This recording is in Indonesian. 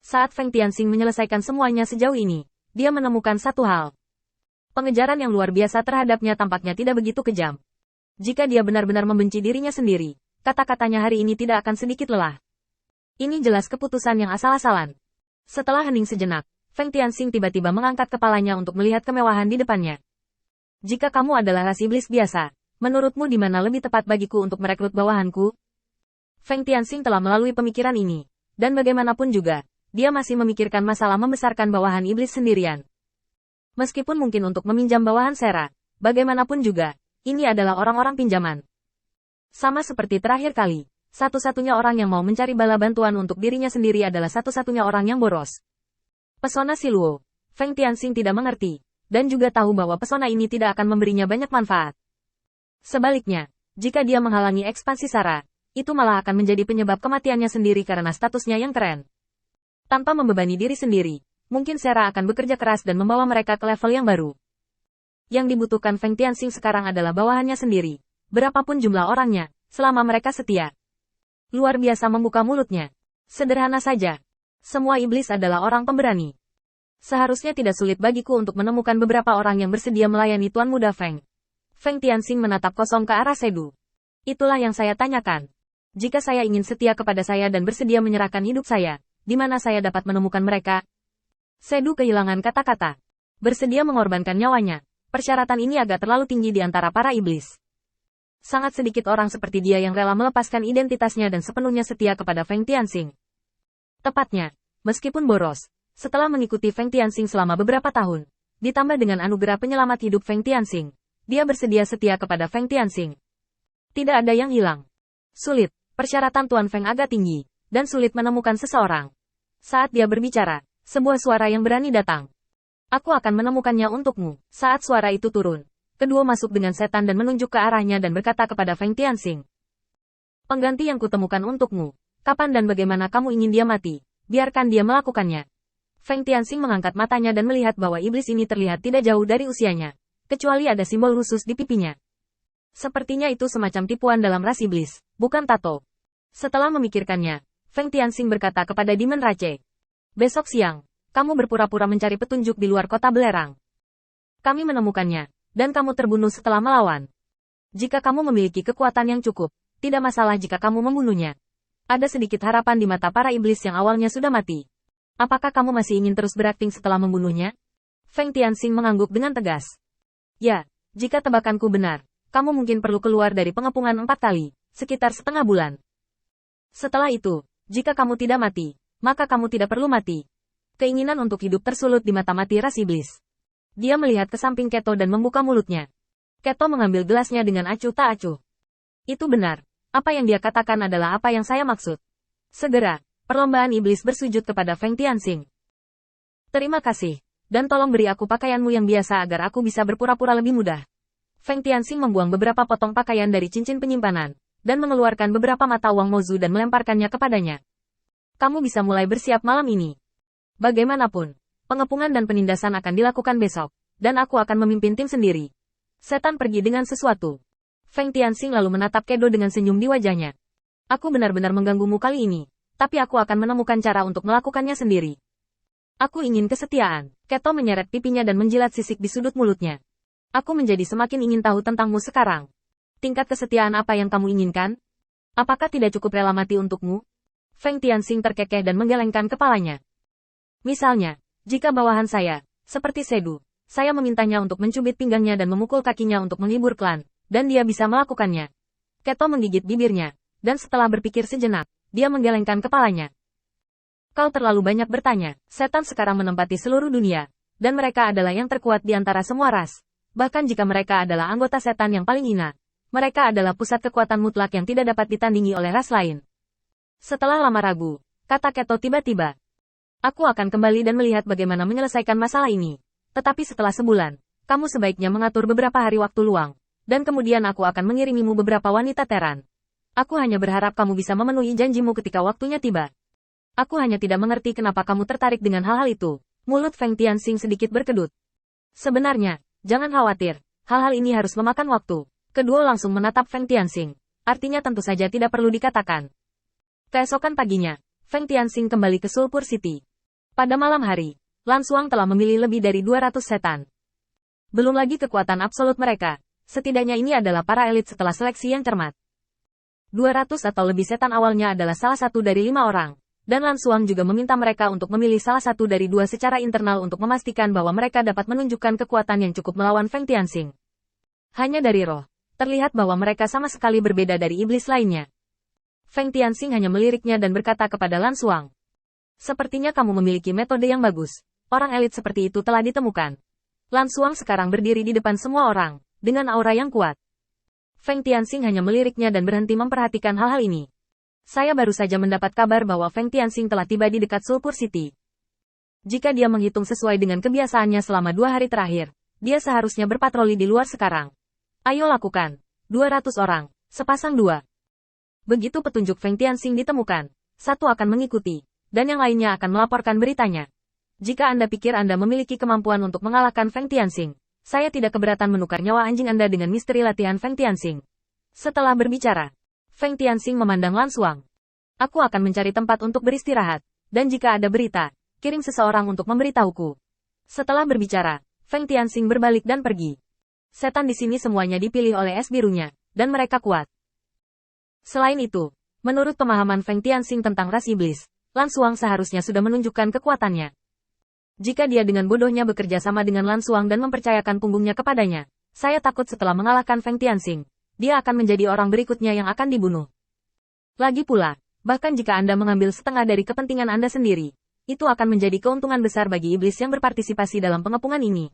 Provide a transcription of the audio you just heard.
Saat Feng Tianxing menyelesaikan semuanya sejauh ini, dia menemukan satu hal. Pengejaran yang luar biasa terhadapnya tampaknya tidak begitu kejam. Jika dia benar-benar membenci dirinya sendiri, kata-katanya hari ini tidak akan sedikit lelah. Ini jelas keputusan yang asal-asalan. Setelah hening sejenak, Feng Tianxing tiba-tiba mengangkat kepalanya untuk melihat kemewahan di depannya. Jika kamu adalah ras iblis biasa, menurutmu di mana lebih tepat bagiku untuk merekrut bawahanku? Feng Tianxing telah melalui pemikiran ini, dan bagaimanapun juga, dia masih memikirkan masalah membesarkan bawahan iblis sendirian. Meskipun mungkin untuk meminjam bawahan Sera, bagaimanapun juga, ini adalah orang-orang pinjaman. Sama seperti terakhir kali, satu-satunya orang yang mau mencari bala bantuan untuk dirinya sendiri adalah satu-satunya orang yang boros. Pesona Siluo, Feng Tianxing tidak mengerti, dan juga tahu bahwa pesona ini tidak akan memberinya banyak manfaat. Sebaliknya, jika dia menghalangi ekspansi Sara, itu malah akan menjadi penyebab kematiannya sendiri karena statusnya yang keren. Tanpa membebani diri sendiri, mungkin Sera akan bekerja keras dan membawa mereka ke level yang baru. Yang dibutuhkan Feng Tianxing sekarang adalah bawahannya sendiri, berapapun jumlah orangnya, selama mereka setia. Luar biasa membuka mulutnya. Sederhana saja. Semua iblis adalah orang pemberani. Seharusnya tidak sulit bagiku untuk menemukan beberapa orang yang bersedia melayani Tuan Muda Feng. Feng Tianxing menatap kosong ke arah Sedu. Itulah yang saya tanyakan. Jika saya ingin setia kepada saya dan bersedia menyerahkan hidup saya, di mana saya dapat menemukan mereka? Sedu kehilangan kata-kata. Bersedia mengorbankan nyawanya. Persyaratan ini agak terlalu tinggi di antara para iblis. Sangat sedikit orang seperti dia yang rela melepaskan identitasnya dan sepenuhnya setia kepada Feng Tianxing. Tepatnya, meskipun boros, setelah mengikuti Feng Tianxing selama beberapa tahun, ditambah dengan anugerah penyelamat hidup Feng Tianxing, dia bersedia setia kepada Feng Tianxing. Tidak ada yang hilang. Sulit, persyaratan Tuan Feng agak tinggi, dan sulit menemukan seseorang. Saat dia berbicara, sebuah suara yang berani datang. Aku akan menemukannya untukmu. Saat suara itu turun, kedua masuk dengan setan dan menunjuk ke arahnya dan berkata kepada Feng Tianxing. Pengganti yang kutemukan untukmu. Kapan dan bagaimana kamu ingin dia mati? Biarkan dia melakukannya. Feng Tianxing mengangkat matanya dan melihat bahwa iblis ini terlihat tidak jauh dari usianya. Kecuali ada simbol khusus di pipinya. Sepertinya itu semacam tipuan dalam ras iblis, bukan tato. Setelah memikirkannya, Feng Tianxing berkata kepada Demon Rache. Besok siang, kamu berpura-pura mencari petunjuk di luar kota belerang. Kami menemukannya, dan kamu terbunuh setelah melawan. Jika kamu memiliki kekuatan yang cukup, tidak masalah jika kamu membunuhnya. Ada sedikit harapan di mata para iblis yang awalnya sudah mati. Apakah kamu masih ingin terus berakting setelah membunuhnya? Feng Tianxing mengangguk dengan tegas. Ya, jika tebakanku benar, kamu mungkin perlu keluar dari pengepungan 4 kali, sekitar setengah bulan. Setelah itu, jika kamu tidak mati, maka kamu tidak perlu mati. Keinginan untuk hidup tersulut di mata mati ras iblis. Dia melihat ke samping Keto dan membuka mulutnya. Keto mengambil gelasnya dengan acuh tak acuh. Itu benar. Apa yang dia katakan adalah apa yang saya maksud. Segera, perlombaan iblis bersujud kepada Feng Tianxing. Terima kasih, dan tolong beri aku pakaianmu yang biasa agar aku bisa berpura-pura lebih mudah. Feng Tianxing membuang beberapa potong pakaian dari cincin penyimpanan, dan mengeluarkan beberapa mata uang mozu dan melemparkannya kepadanya. Kamu bisa mulai bersiap malam ini. Bagaimanapun, pengepungan dan penindasan akan dilakukan besok, dan aku akan memimpin tim sendiri. Setan pergi dengan sesuatu. Feng Tianxing lalu menatap Kedo dengan senyum di wajahnya. Aku benar-benar mengganggumu kali ini, tapi aku akan menemukan cara untuk melakukannya sendiri. Aku ingin kesetiaan. Keto menyeret pipinya dan menjilat sisik di sudut mulutnya. Aku menjadi semakin ingin tahu tentangmu sekarang. Tingkat kesetiaan apa yang kamu inginkan? Apakah tidak cukup rela mati untukmu? Feng Tianxing terkekeh dan menggelengkan kepalanya. Misalnya, jika bawahan saya, seperti Sedu, saya memintanya untuk mencubit pinggangnya dan memukul kakinya untuk menghibur klan, dan dia bisa melakukannya. Keto menggigit bibirnya, dan setelah berpikir sejenak, dia menggelengkan kepalanya. Kau terlalu banyak bertanya. Setan sekarang menempati seluruh dunia, dan mereka adalah yang terkuat di antara semua ras. Bahkan jika mereka adalah anggota setan yang paling hina, mereka adalah pusat kekuatan mutlak yang tidak dapat ditandingi oleh ras lain. Setelah lama ragu, kata Keto tiba-tiba. Aku akan kembali dan melihat bagaimana menyelesaikan masalah ini. Tetapi setelah sebulan, kamu sebaiknya mengatur beberapa hari waktu luang, dan kemudian aku akan mengirimimu beberapa wanita teran. Aku hanya berharap kamu bisa memenuhi janjimu ketika waktunya tiba. Aku hanya tidak mengerti kenapa kamu tertarik dengan hal-hal itu. Mulut Feng Tianxing sedikit berkedut. Sebenarnya, jangan khawatir, hal-hal ini harus memakan waktu. Kedua langsung menatap Feng Tianxing. Artinya tentu saja tidak perlu dikatakan. Keesokan paginya, Feng Tianxing kembali ke Sulphur City. Pada malam hari, Lan Xuang telah memilih lebih dari 200 setan. Belum lagi kekuatan absolut mereka, setidaknya ini adalah para elit setelah seleksi yang cermat. 200 atau lebih setan awalnya adalah salah satu dari 5 orang, dan Lan Xuang juga meminta mereka untuk memilih salah satu dari 2 secara internal untuk memastikan bahwa mereka dapat menunjukkan kekuatan yang cukup melawan Feng Tianxing. Hanya dari roh, terlihat bahwa mereka sama sekali berbeda dari iblis lainnya. Feng Tianxing hanya meliriknya dan berkata kepada Lan Xuang, "Sepertinya kamu memiliki metode yang bagus. Orang elit seperti itu telah ditemukan." Lan Xuang sekarang berdiri di depan semua orang, dengan aura yang kuat. Feng Tianxing hanya meliriknya dan berhenti memperhatikan hal-hal ini. Saya baru saja mendapat kabar bahwa Feng Tianxing telah tiba di dekat Sulphur City. Jika dia menghitung sesuai dengan kebiasaannya selama 2 hari terakhir, dia seharusnya berpatroli di luar sekarang. Ayo lakukan. 200 orang, sepasang 2. Begitu petunjuk Feng Tianxing ditemukan, satu akan mengikuti, dan yang lainnya akan melaporkan beritanya. Jika Anda pikir Anda memiliki kemampuan untuk mengalahkan Feng Tianxing, saya tidak keberatan menukar nyawa anjing Anda dengan misteri latihan Feng Tianxing. Setelah berbicara, Feng Tianxing memandang Lan Xuang. Aku akan mencari tempat untuk beristirahat, dan jika ada berita, kirim seseorang untuk memberitahuku. Setelah berbicara, Feng Tianxing berbalik dan pergi. Setan di sini semuanya dipilih oleh es birunya, dan mereka kuat. Selain itu, menurut pemahaman Feng Tianxing tentang ras iblis, Lan Xuang seharusnya sudah menunjukkan kekuatannya. Jika dia dengan bodohnya bekerja sama dengan Lan Xuang dan mempercayakan punggungnya kepadanya, saya takut setelah mengalahkan Feng Tianxing, dia akan menjadi orang berikutnya yang akan dibunuh. Lagi pula, bahkan jika Anda mengambil setengah dari kepentingan Anda sendiri, itu akan menjadi keuntungan besar bagi iblis yang berpartisipasi dalam pengepungan ini.